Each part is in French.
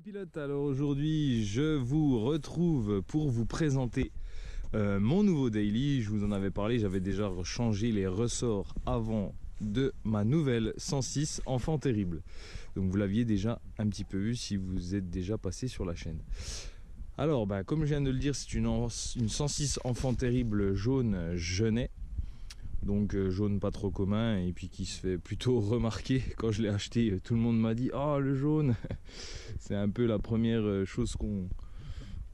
pilotes, alors aujourd'hui je vous retrouve pour vous présenter mon nouveau daily. Je vous en avais parlé, j'avais déjà changé les ressorts avant de ma nouvelle 106 Enfant Terrible. Donc vous l'aviez déjà un petit peu vu si vous êtes déjà passé sur la chaîne. Alors comme je viens de le dire, c'est une 106 Enfant Terrible jaune Genet. Donc jaune pas trop commun et puis qui se fait plutôt remarquer. Quand je l'ai acheté, tout le monde m'a dit oh le jaune. C'est un peu la première chose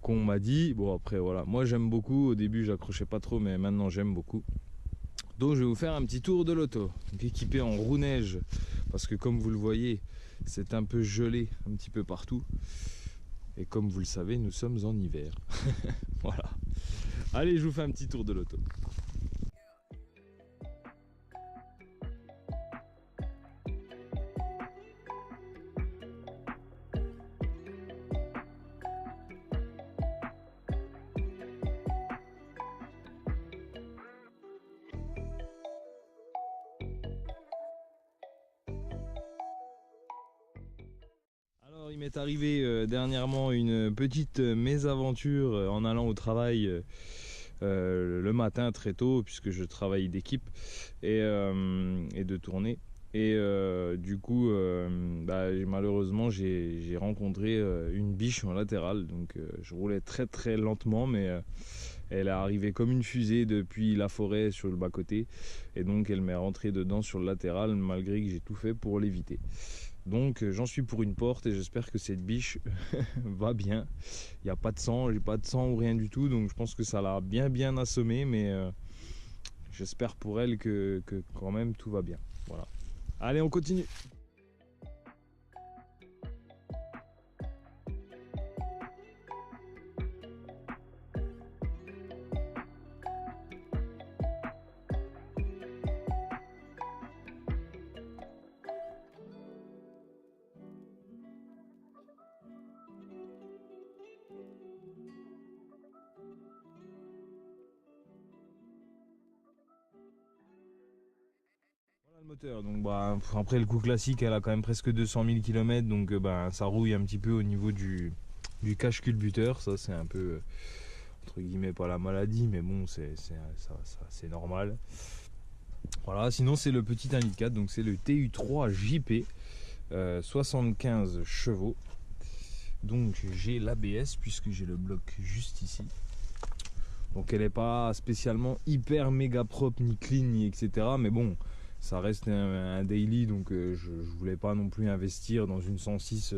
qu'on m'a dit. Bon après voilà, moi j'aime beaucoup. Au début j'accrochais pas trop, mais maintenant j'aime beaucoup. Donc je vais vous faire un petit tour de l'auto. Équipé en roue neige parce que comme vous le voyez, c'est un peu gelé un petit peu partout. Et comme vous le savez, nous sommes en hiver. Voilà. Allez, je vous fais un petit tour de l'auto. Alors il m'est arrivé dernièrement une petite mésaventure en allant au travail le matin très tôt, puisque je travaille d'équipe et de tournée. Et du coup malheureusement j'ai rencontré une biche en latéral. Donc je roulais très très lentement, mais elle est arrivée comme une fusée depuis la forêt sur le bas côté, et donc elle m'est rentrée dedans sur le latéral malgré que j'ai tout fait pour l'éviter. Donc j'en suis pour une porte et j'espère que cette biche va bien. Il n'y a pas de sang, j'ai pas de sang ou rien du tout, donc je pense que ça l'a bien assommé, mais j'espère pour elle que quand même tout va bien. Voilà. Allez, on continue. Le moteur, donc après le coup classique, elle a quand même presque 200 000 km, donc ça rouille un petit peu au niveau du cache culbuteur. Ça c'est un peu entre guillemets pas la maladie, mais bon c'est normal. Voilà, sinon c'est le petit 1,4 litre, donc c'est le TU3 JP 75 chevaux. Donc j'ai l'ABS puisque j'ai le bloc juste ici. Donc elle n'est pas spécialement hyper méga propre ni clean ni etc, mais bon, ça reste un daily, donc je voulais pas non plus investir dans une 106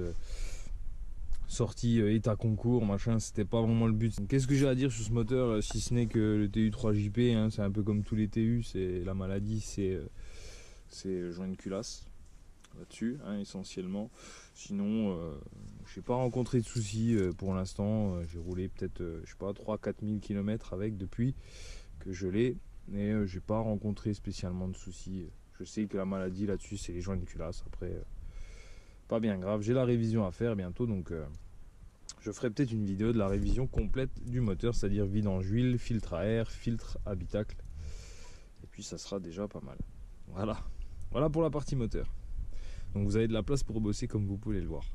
sortie état concours machin, c'était pas vraiment le but. Qu'est-ce que j'ai à dire sur ce moteur si ce n'est que le TU3 JP, hein, c'est un peu comme tous les TU, c'est la maladie, c'est joint de culasse là-dessus, hein, essentiellement. Sinon j'ai pas rencontré de soucis pour l'instant. J'ai roulé peut-être je sais pas 3-4 000 km avec depuis que je l'ai, et j'ai pas rencontré spécialement de soucis. Je sais que la maladie là-dessus c'est les joints de culasse. Après pas bien grave, j'ai la révision à faire bientôt, donc je ferai peut-être une vidéo de la révision complète du moteur, c'est-à-dire vidange huile, filtre à air, filtre habitacle, et puis ça sera déjà pas mal. Voilà pour la partie moteur. Donc vous avez de la place pour bosser comme vous pouvez le voir.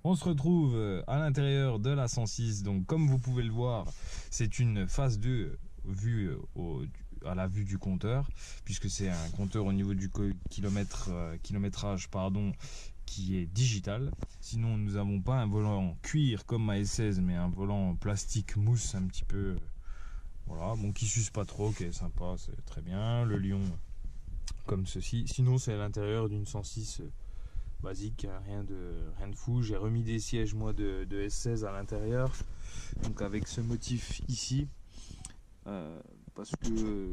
On se retrouve à l'intérieur de la 106. Donc comme vous pouvez le voir, c'est une phase 2 vue à la vue du compteur, puisque c'est un compteur au niveau du kilométrage qui est digital. Sinon nous n'avons pas un volant en cuir comme ma S16, mais un volant en plastique mousse un petit peu, voilà, bon, qui s'use pas trop, qui est sympa, c'est très bien. Le lion comme ceci. Sinon c'est à l'intérieur d'une 106 basique, rien de fou. J'ai remis des sièges moi de S16 à l'intérieur, donc avec ce motif ici, parce que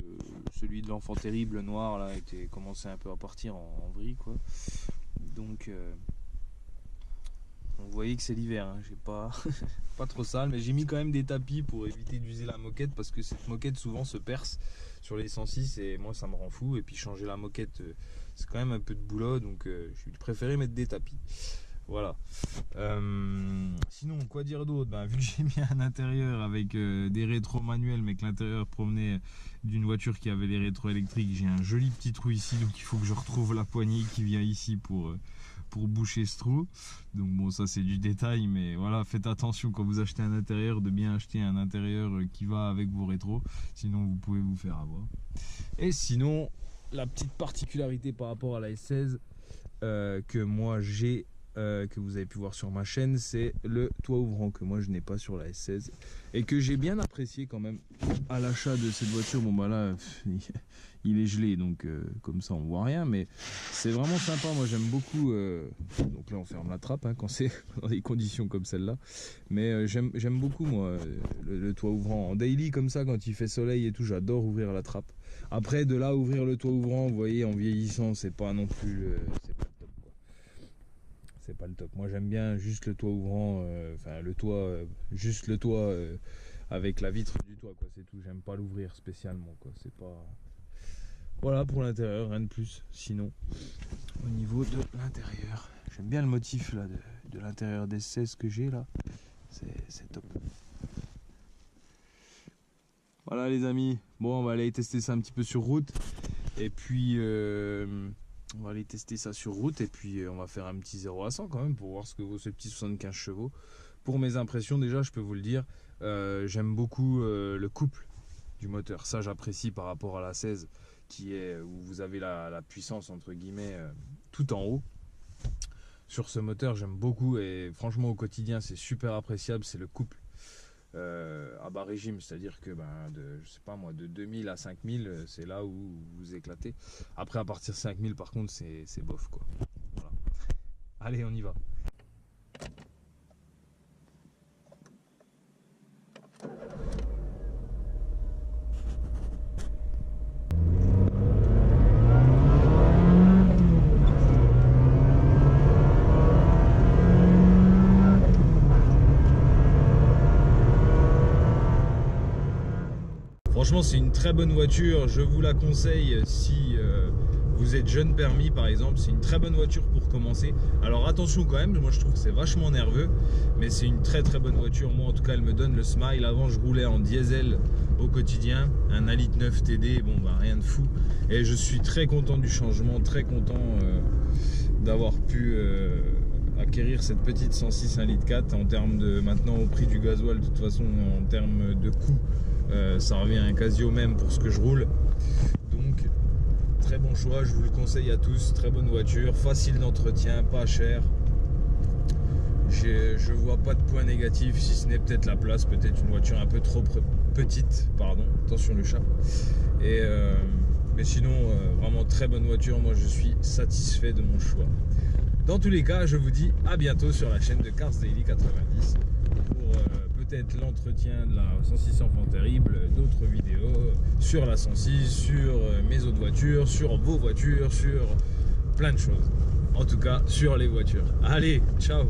celui de l'Enfant Terrible noir là était commencé un peu à partir en vrille quoi. Donc vous voyez que c'est l'hiver, hein. J'ai pas trop sale, mais j'ai mis quand même des tapis pour éviter d'user la moquette, parce que cette moquette souvent se perce sur les 106 et moi ça me rend fou. Et puis changer la moquette c'est quand même un peu de boulot, donc j'ai préféré mettre des tapis. Voilà. Sinon quoi dire d'autre, vu que j'ai mis un intérieur avec des rétros manuels, mais que l'intérieur provenait d'une voiture qui avait les rétros électriques, j'ai un joli petit trou ici, donc il faut que je retrouve la poignée qui vient ici pour pour boucher ce trou. Donc bon, ça c'est du détail, mais voilà, faites attention quand vous achetez un intérieur, de bien acheter un intérieur qui va avec vos rétros, sinon vous pouvez vous faire avoir. Et sinon, la petite particularité par rapport à la S16 que moi j'ai, que vous avez pu voir sur ma chaîne, c'est le toit ouvrant que moi je n'ai pas sur la S16 et que j'ai bien apprécié quand même à l'achat de cette voiture. Bon bah là il est gelé, donc comme ça on voit rien, mais c'est vraiment sympa. Moi j'aime beaucoup, donc là on ferme la trappe hein, quand c'est dans des conditions comme celle-là, mais j'aime beaucoup moi le toit ouvrant en daily comme ça, quand il fait soleil et tout, j'adore ouvrir la trappe. Après de là ouvrir le toit ouvrant, vous voyez, en vieillissant, c'est pas non plus c'est pas le top quoi. C'est pas le top. Moi j'aime bien juste le toit ouvrant, enfin le toit, juste le toit avec la vitre du toit quoi, c'est tout. J'aime pas l'ouvrir spécialement quoi, c'est pas... Voilà pour l'intérieur, rien de plus. Sinon, au niveau de l'intérieur, j'aime bien le motif là de l'intérieur des 16 que j'ai là, c'est top. Voilà les amis, bon on va aller tester ça un petit peu sur route, et puis on va aller tester ça sur route, et puis on va faire un petit 0 à 100 quand même pour voir ce que vaut ce petit 75 chevaux. Pour mes impressions déjà, je peux vous le dire, j'aime beaucoup le couple du moteur, ça j'apprécie par rapport à la 16 qui est où vous avez la puissance entre guillemets tout en haut. Sur ce moteur j'aime beaucoup, et franchement au quotidien c'est super appréciable, c'est le couple à bas régime, c'est à dire que je sais pas moi, de 2000 à 5000 c'est là où vous éclatez. Après à partir de 5000 par contre c'est bof quoi. Voilà. Allez on y va. Franchement c'est une très bonne voiture, je vous la conseille si vous êtes jeune permis par exemple, c'est une très bonne voiture pour commencer. Alors attention quand même, moi je trouve que c'est vachement nerveux, mais c'est une très bonne voiture. Moi en tout cas elle me donne le smile. Avant je roulais en diesel au quotidien, un 1,9 litre TD, bon bah rien de fou, et je suis très content du changement, très content d'avoir pu acquérir cette petite 106 1,4 litre. En termes de, maintenant au prix du gasoil, de toute façon en termes de coût, ça revient quasi au même pour ce que je roule. Donc très bon choix, je vous le conseille à tous. Très bonne voiture, facile d'entretien, pas cher. Je vois pas de points négatifs, si ce n'est peut-être la place, peut-être une voiture un peu trop petite, pardon, attention le chat. Et mais sinon vraiment très bonne voiture, moi je suis satisfait de mon choix. Dans tous les cas, je vous dis à bientôt sur la chaîne de Cars Daily 90 pour peut-être l'entretien de la 106 Enfant Terrible, d'autres vidéos sur la 106, sur mes autres voitures, sur vos voitures, sur plein de choses. En tout cas, sur les voitures. Allez, ciao!